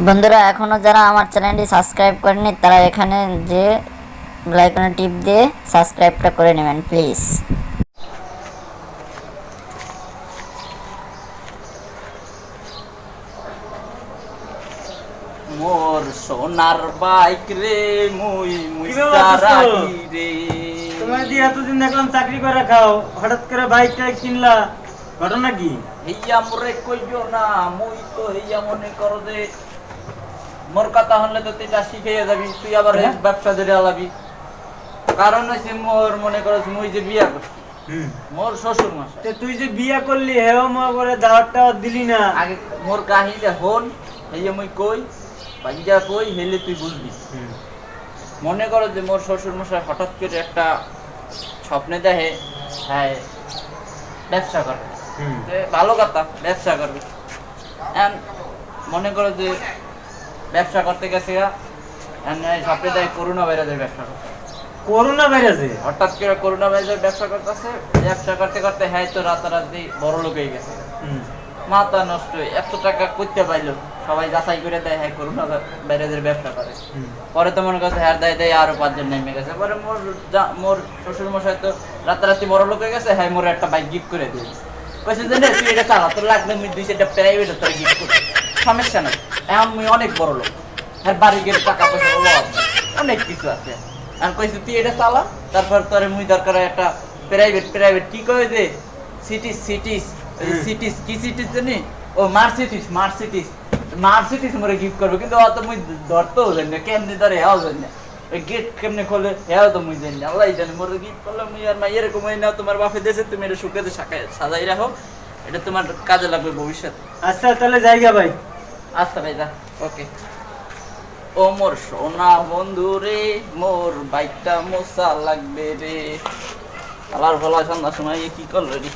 বন্ধুরা এখনো যারা আমার চ্যানেলটি সাবস্ক্রাইব করেনি তারা এখানে যে বেল আইকনে টিপ দিয়ে সাবস্ক্রাইবটা করে নেবেন প্লিজ। মোর সোনার বাইক রে মুই কিভাবে রাখি রে। তোমার দিয়ে এতদিন দেখলাম চাকরি করে খাও, হঠাৎ করে বাইকটা কিনলা, ঘটনা কি? হেইয়া মোরে কইও না, মুই তো হেইয়া মনে করো যে মোর কথা হলে তো তুই শিখে যাবি, তুই আবার হ্যাঁ? ব্যবসা ধরে আলাবি। কারণ হচ্ছে মোর মনে করো মুই যে বিয়া করছি, মোর শ্বশুর মশাই তে তুই যে বিয়া করলি হেও মা করে দাওয়াতটা দিলি না। আগে মোর কাহিনীটা হন, হেইয়া মুই কই বাজিয়া কই হেলে তুই বুঝবি। মনে করো যে মোর শ্বশুর মশাই হঠাৎ করে একটা স্বপ্নে দেখে হ্যাঁ ব্যবসা করবে, যে ভালো কথা ব্যবসা করবে। And মনে করো যে ব্যবসা করতে গেছে স্বপ্নে দেখে করোনা ভাইরাসের ব্যবসা করতে, করোনা ভাইরাসে হঠাৎ করে করোনা ভাইরাসের ব্যবসা করতেছে। ব্যবসা করতে করতে হ্যাঁ তো রাতারাতি বড় লোক হয়ে গেছে, মাথা নষ্ট হয়ে এত টাকা করতে পাইলো। সবাই যাচাই করে দেয় হ্যাঁ করোনা ভাইরাসের ব্যবসা করে। পরে তো মনে করছে হ্যাঁ দেয় দেয় আরো 5 জন নেমে গেছে। পরে মোর শ্বশুর মশাই তো রাতারাতি বড় লোক হয়ে গেছে, হ্যাঁ মোর একটা বাইক গিফট করে দিয়েছে। কইছে যে তুই এটা চালা, তোর লাগলে মুই 2-4টা প্রাইভেট তোর গিফট করি, সমস্যা নাই। এখন মুই অনেক বড় লোক, হ্যাঁ বাড়ি গেলে টাকা পয়সা অনেক কিছু আছে। আর কইছে তুই এটা চালা, তারপর তোরে মুই দরকার একটা প্রাইভেট কি কয় যে সিটিস কি সিটিস জানি, ও মার্সিডিস মোরে গিফট করবে। কিন্তু অত মুই ধরতেও জানি না, কেমনি ধরে হেও জানি না, ওই গেট কেমনে খোলে হেও তো মুই জানি না। আল্লাহ জানে মোরে গিফট করলে মুই আর মা এরকম হয় না। তোমার বাপে দেশে তুমি এটা শুকাতে সাজাই রাখো, এটা তোমার কাজে লাগবে ভবিষ্যৎ। আচ্ছা তাহলে জায়গা ভাই। আচ্ছা ভাই যা, ওকে। ও মোর সোনা বন্ধু রে, মোর বাইকটা মোছা লাগবে রে। আবার বলা সন্ধ্যার সময় কি করলো রে।